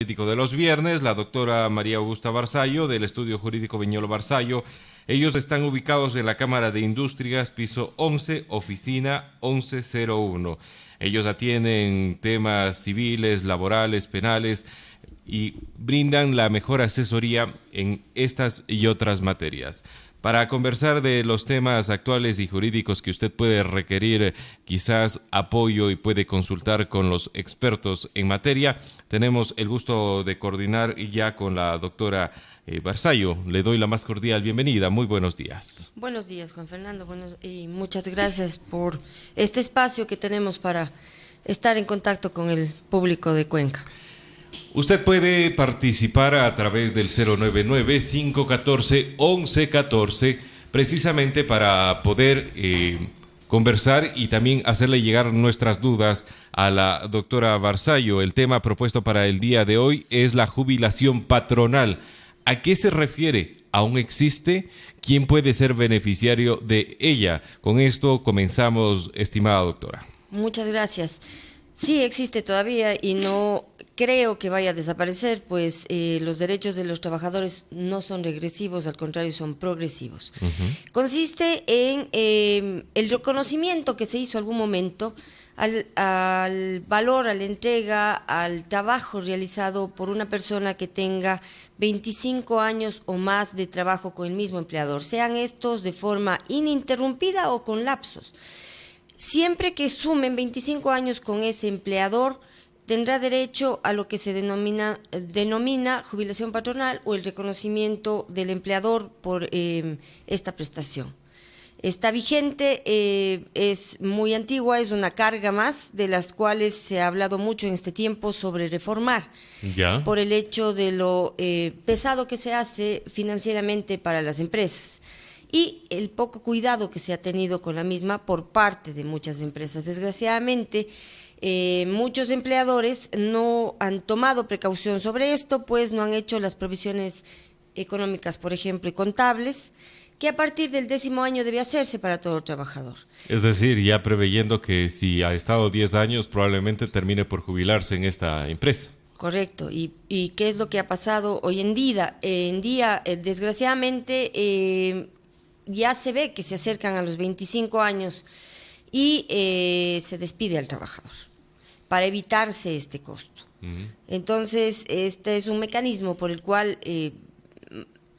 Jurídico de los viernes, la doctora María Augusta Barzallo, del Estudio Jurídico Viñolo Barzallo. Ellos están ubicados en la Cámara de Industrias, piso 11, oficina 1101. Ellos atienden temas civiles, laborales, penales y brindan la mejor asesoría en estas y otras materias. Para conversar de los temas actuales y jurídicos que usted puede requerir quizás apoyo y puede consultar con los expertos en materia, tenemos el gusto de coordinar ya con la doctora Barzallo. Le doy la más cordial bienvenida. Muy buenos días. Buenos días, Juan Fernando. Y muchas gracias por este espacio que tenemos para estar en contacto con el público de Cuenca. Usted puede participar a través del 099-514-1114, precisamente para poder conversar y también hacerle llegar nuestras dudas a la doctora Barzallo. El tema propuesto para el día de hoy es la jubilación patronal. ¿A qué se refiere? ¿Aún existe? ¿Quién puede ser beneficiario de ella? Con esto comenzamos, estimada doctora. Muchas gracias. Sí, existe todavía y no creo que vaya a desaparecer, pues los derechos de los trabajadores no son regresivos, al contrario, son progresivos. Consiste en el reconocimiento que se hizo algún momento al valor, a la entrega, al trabajo realizado por una persona que tenga 25 años o más de trabajo con el mismo empleador, sean estos de forma ininterrumpida o con lapsos. Siempre que sumen 25 años con ese empleador, tendrá derecho a lo que se denomina jubilación patronal o el reconocimiento del empleador por esta prestación. Está vigente, es muy antigua, es una carga más de las cuales se ha hablado mucho en este tiempo sobre reformar, por el hecho de lo pesado que se hace financieramente para las empresas y el poco cuidado que se ha tenido con la misma por parte de muchas empresas. Desgraciadamente, muchos empleadores no han tomado precaución sobre esto, pues no han hecho las provisiones económicas, por ejemplo, y contables, que a partir del 10º año debe hacerse para todo trabajador. Es decir, ya preveyendo que si ha estado 10 años, probablemente termine por jubilarse en esta empresa. Correcto. ¿Y qué es lo que ha pasado hoy en día? Desgraciadamente, ya se ve que se acercan a los 25 años y se despide al trabajador para evitarse este costo. Entonces, este es un mecanismo por el cual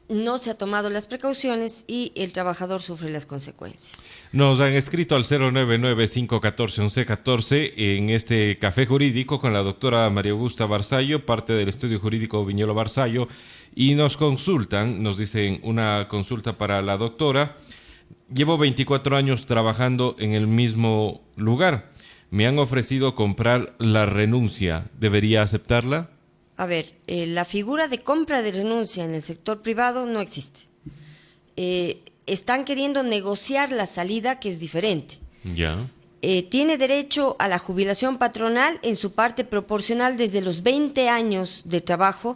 no se ha tomado las precauciones y el trabajador sufre las consecuencias. Nos han escrito al 099-514-1114 en este café jurídico con la doctora María Augusta Barzallo, parte del Estudio Jurídico Viñolo Barzallo, y nos consultan, nos dicen una consulta para la doctora. Llevo 24 años trabajando en el mismo lugar. Me han ofrecido comprar la renuncia. ¿Debería aceptarla? A ver, la figura de compra de renuncia en el sector privado no existe. Están queriendo negociar la salida, que es diferente. Ya. Tiene derecho a la jubilación patronal en su parte proporcional desde los 20 años de trabajo,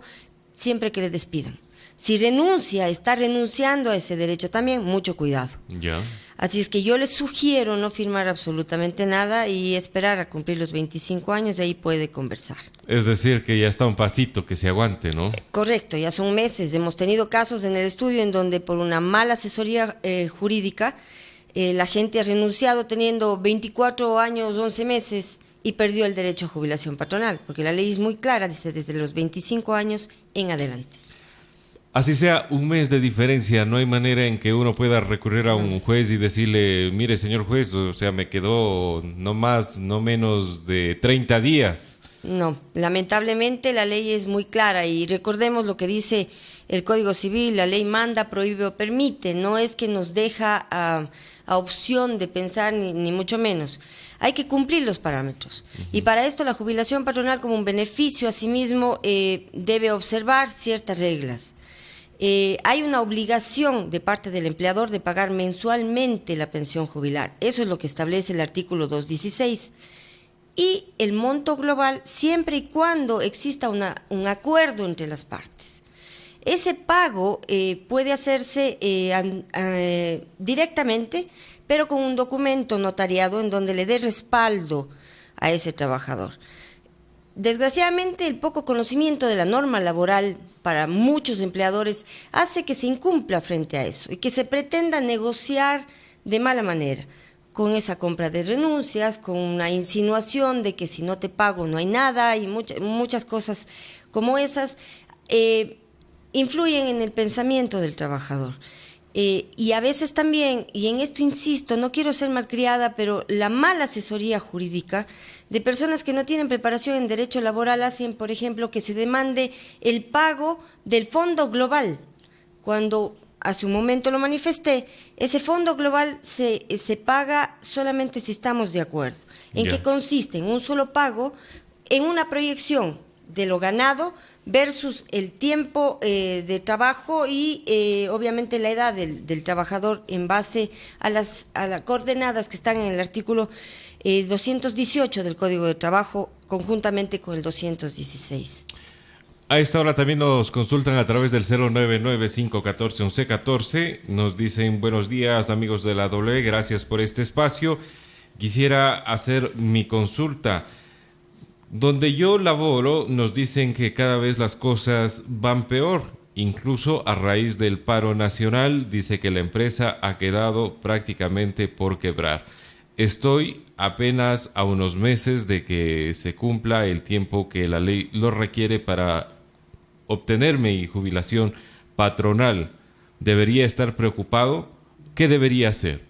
siempre que le despidan. Si renuncia, está renunciando a ese derecho también, mucho cuidado. Ya. Así es que yo les sugiero no firmar absolutamente nada y esperar a cumplir los 25 años, y ahí puede conversar. Es decir, que ya está un pasito, que se aguante, ¿no? Correcto, ya son meses. Hemos tenido casos en el estudio en donde por una mala asesoría jurídica, la gente ha renunciado teniendo 24 años, 11 meses y perdió el derecho a jubilación patronal, porque la ley es muy clara, dice desde los 25 años en adelante. Así sea un mes de diferencia, ¿no hay manera en que uno pueda recurrir a un juez y decirle, mire, señor juez, o sea, me quedó no más, no menos de 30 días? No, lamentablemente la ley es muy clara y recordemos lo que dice el Código Civil, la ley manda, prohíbe o permite, no es que nos deja a opción de pensar ni mucho menos. Hay que cumplir los parámetros. Y para esto la jubilación patronal como un beneficio a sí mismo debe observar ciertas reglas. Hay una obligación de parte del empleador de pagar mensualmente la pensión jubilar. Eso es lo que establece el artículo 216. Y el monto global siempre y cuando exista un acuerdo entre las partes. Ese pago puede hacerse directamente, pero con un documento notariado en donde le dé respaldo a ese trabajador. Desgraciadamente, el poco conocimiento de la norma laboral para muchos empleadores hace que se incumpla frente a eso y que se pretenda negociar de mala manera, con esa compra de renuncias, con una insinuación de que si no te pago no hay nada y muchas cosas como esas influyen en el pensamiento del trabajador. Y a veces también, y en esto insisto, no quiero ser malcriada, pero la mala asesoría jurídica de personas que no tienen preparación en derecho laboral hacen, por ejemplo, que se demande el pago del fondo global. Cuando hace un momento lo manifesté, ese fondo global se paga solamente si estamos de acuerdo. ¿En qué consiste? En un solo pago, en una proyección de lo ganado versus el tiempo de trabajo y obviamente la edad del trabajador en base a las coordenadas que están en el artículo 218 del Código de Trabajo conjuntamente con el 216. A esta hora también nos consultan a través del 099-514-1114. Nos dicen: buenos días, amigos de la W, gracias por este espacio. Quisiera hacer mi consulta. Donde yo laboro, nos dicen que cada vez las cosas van peor. Incluso a raíz del paro nacional, dice que la empresa ha quedado prácticamente por quebrar. Estoy apenas a unos meses de que se cumpla el tiempo que la ley lo requiere para obtener mi jubilación patronal. ¿Debería estar preocupado? ¿Qué debería hacer?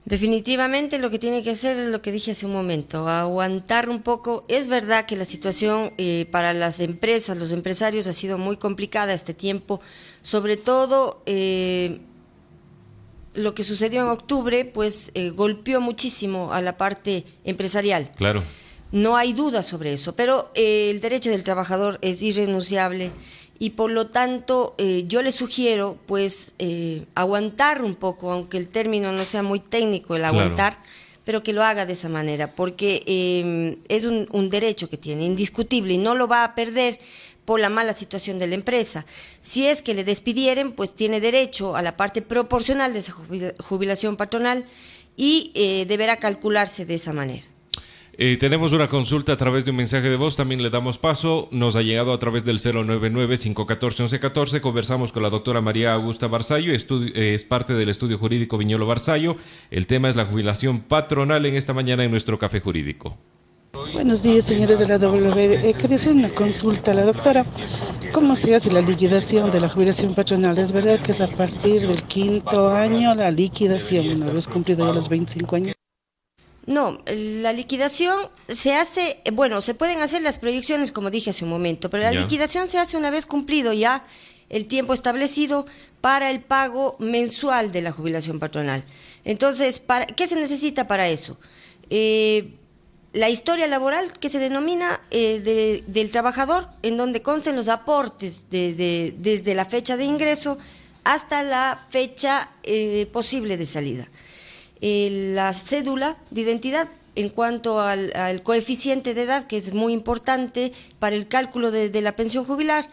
Definitivamente lo que tiene que hacer es lo que dije hace un momento, aguantar un poco. Es verdad que la situación para las empresas, los empresarios ha sido muy complicada este tiempo, sobre todo lo que sucedió en octubre, pues golpeó muchísimo a la parte empresarial. Claro. No hay duda sobre eso, pero el derecho del trabajador es irrenunciable y por lo tanto yo le sugiero pues aguantar un poco, aunque el término no sea muy técnico, el aguantar, claro, pero que lo haga de esa manera, porque es un derecho que tiene, indiscutible, y no lo va a perder por la mala situación de la empresa. Si es que le despidieren, pues tiene derecho a la parte proporcional de esa jubilación patronal y deberá calcularse de esa manera. Tenemos una consulta a través de un mensaje de voz, también le damos paso. Nos ha llegado a través del 099-514-1114. Conversamos con la doctora María Augusta Barzallo, es parte del estudio jurídico Viñolo Barzallo. El tema es la jubilación patronal en esta mañana en nuestro Café Jurídico. Buenos días, señores de la W. Quería hacer una consulta a la doctora. ¿Cómo se hace la liquidación de la jubilación patronal? ¿Es verdad que es a partir del 5º año la liquidación, una vez cumplido ya los 25 años? No, la liquidación se hace, bueno, se pueden hacer las proyecciones como dije hace un momento, pero la liquidación se hace una vez cumplido ya el tiempo establecido para el pago mensual de la jubilación patronal. Entonces, ¿qué se necesita para eso? La historia laboral que se denomina del trabajador, en donde consten los aportes desde la fecha de ingreso hasta la fecha posible de salida. La cédula de identidad en cuanto al coeficiente de edad, que es muy importante para el cálculo de la pensión jubilar,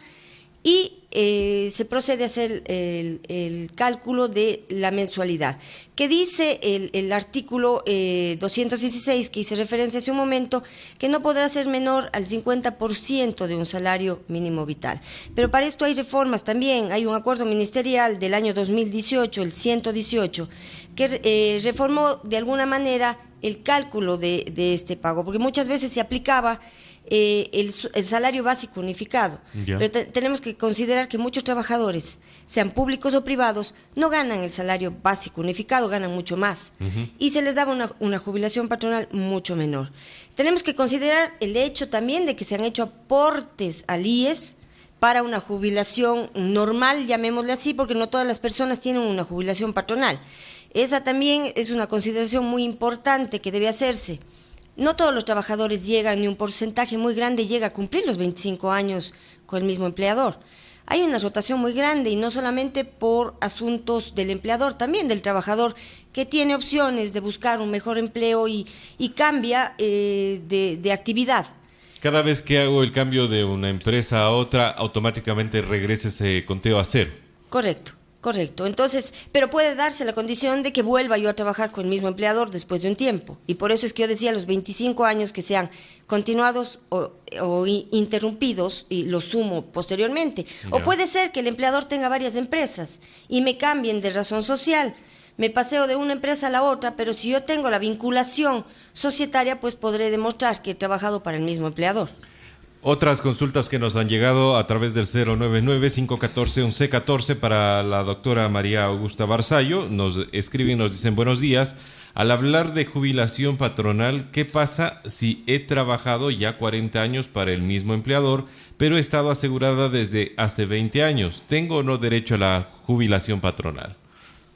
y se procede a hacer el cálculo de la mensualidad, que dice el artículo 216, que hice referencia hace un momento, que no podrá ser menor al 50% de un salario mínimo vital. Pero para esto hay reformas también, hay un acuerdo ministerial del año 2018, el 118, que reformó de alguna manera el cálculo de este pago, porque muchas veces se aplicaba el salario básico unificado. Pero tenemos que considerar que muchos trabajadores, sean públicos o privados, no ganan el salario básico unificado, ganan mucho más, y se les daba una jubilación patronal mucho menor. Tenemos que considerar el hecho también de que se han hecho aportes al IES para una jubilación normal, llamémosle así, porque no todas las personas tienen una jubilación patronal. Esa también es una consideración muy importante que debe hacerse. No todos los trabajadores llegan, ni un porcentaje muy grande llega a cumplir los 25 años con el mismo empleador. Hay una rotación muy grande y no solamente por asuntos del empleador, también del trabajador, que tiene opciones de buscar un mejor empleo y cambia de actividad. Cada vez que hago el cambio de una empresa a otra, automáticamente regresa ese conteo a cero. Correcto. Correcto. Entonces, pero puede darse la condición de que vuelva yo a trabajar con el mismo empleador después de un tiempo. Y por eso es que yo decía los 25 años que sean continuados o interrumpidos y los sumo posteriormente. Yeah. O puede ser que el empleador tenga varias empresas y me cambien de razón social. Me paseo de una empresa a la otra, pero si yo tengo la vinculación societaria, pues podré demostrar que he trabajado para el mismo empleador. Otras consultas que nos han llegado a través del 099-514-1114 para la doctora María Augusta Barzallo. Nos escriben y nos dicen buenos días. Al hablar de jubilación patronal, ¿qué pasa si he trabajado ya 40 años para el mismo empleador, pero he estado asegurada desde hace 20 años? ¿Tengo o no derecho a la jubilación patronal?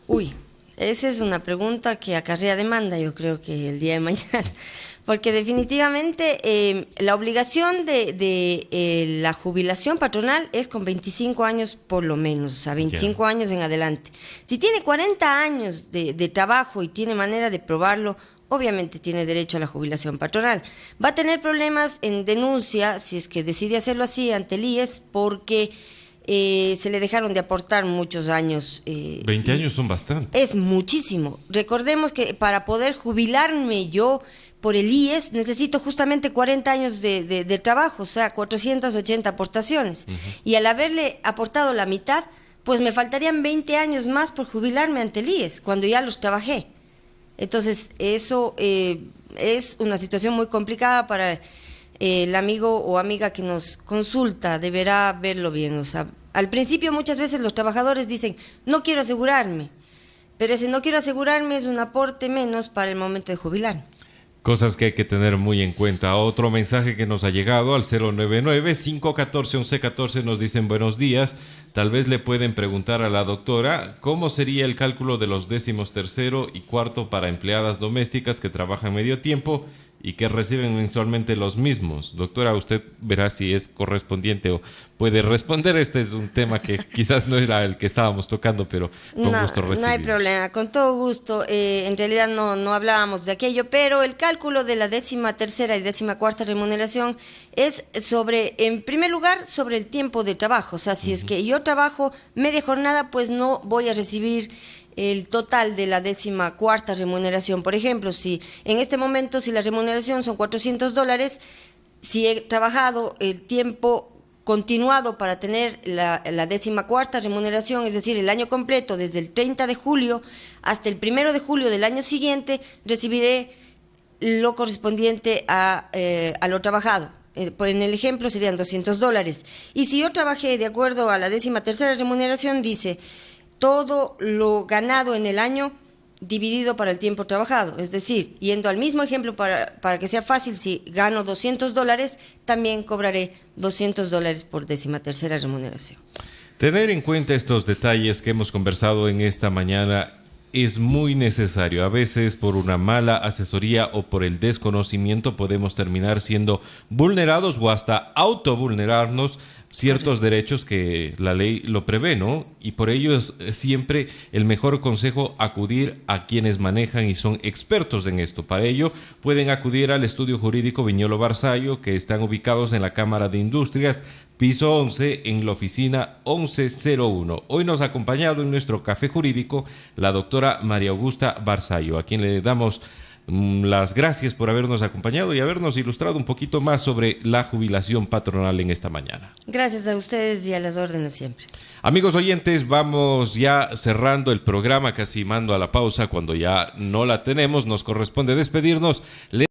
Uy, esa es una pregunta que acarrea demanda, yo creo que el día de mañana. Porque definitivamente la obligación de la jubilación patronal es con 25 años por lo menos, o sea, 25 años en adelante. Si tiene 40 años de trabajo y tiene manera de probarlo, obviamente tiene derecho a la jubilación patronal. Va a tener problemas en denuncia, si es que decide hacerlo así, ante el IES, porque se le dejaron de aportar muchos años. 20 años son bastante. Es muchísimo. Recordemos que para poder jubilarme yo por el IES necesito justamente 40 años de trabajo, o sea, 480 aportaciones. Y al haberle aportado la mitad, pues me faltarían 20 años más por jubilarme ante el IES, cuando ya los trabajé. Entonces, eso es una situación muy complicada para el amigo o amiga que nos consulta. Deberá verlo bien. O sea, al principio muchas veces los trabajadores dicen, no quiero asegurarme, pero ese no quiero asegurarme es un aporte menos para el momento de jubilarme. Cosas que hay que tener muy en cuenta. Otro mensaje que nos ha llegado al 099-514-1114 nos dicen buenos días. Tal vez le pueden preguntar a la doctora cómo sería el cálculo de los 13º y 4º para empleadas domésticas que trabajan medio tiempo y que reciben mensualmente los mismos. Doctora, usted verá si es correspondiente o puede responder. Este es un tema que quizás no era el que estábamos tocando, pero con gusto recibimos. No hay problema, con todo gusto. En realidad no hablábamos de aquello, pero el cálculo de la 13ª y 14ª remuneración es sobre, en primer lugar, sobre el tiempo de trabajo. O sea, si es que yo trabajo media jornada, pues no voy a recibir el total de la 14ª remuneración. Por ejemplo, si en este momento, si la remuneración son $400, si he trabajado el tiempo continuado para tener la 14ª remuneración, es decir, el año completo, desde el 30 de julio hasta el 1 de julio del año siguiente, recibiré lo correspondiente a lo trabajado. En el ejemplo serían $200. Y si yo trabajé de acuerdo a la 13ª remuneración, dice todo lo ganado en el año dividido para el tiempo trabajado. Es decir, yendo al mismo ejemplo para que sea fácil, si gano $200, también cobraré $200 por 13ª remuneración. Tener en cuenta estos detalles que hemos conversado en esta mañana es muy necesario. A veces por una mala asesoría o por el desconocimiento podemos terminar siendo vulnerados o hasta autovulnerarnos ciertos derechos que la ley lo prevé, ¿no? Y por ello es siempre el mejor consejo acudir a quienes manejan y son expertos en esto. Para ello pueden acudir al Estudio Jurídico Viñolo Barzallo, que están ubicados en la Cámara de Industrias, piso 11, en la oficina 1101. Hoy nos ha acompañado en nuestro café jurídico la doctora María Augusta Barzallo, a quien le damos las gracias por habernos acompañado y habernos ilustrado un poquito más sobre la jubilación patronal en esta mañana. Gracias a ustedes y a las órdenes siempre. Amigos oyentes, vamos ya cerrando el programa, casi mando a la pausa cuando ya no la tenemos. Nos corresponde despedirnos. Les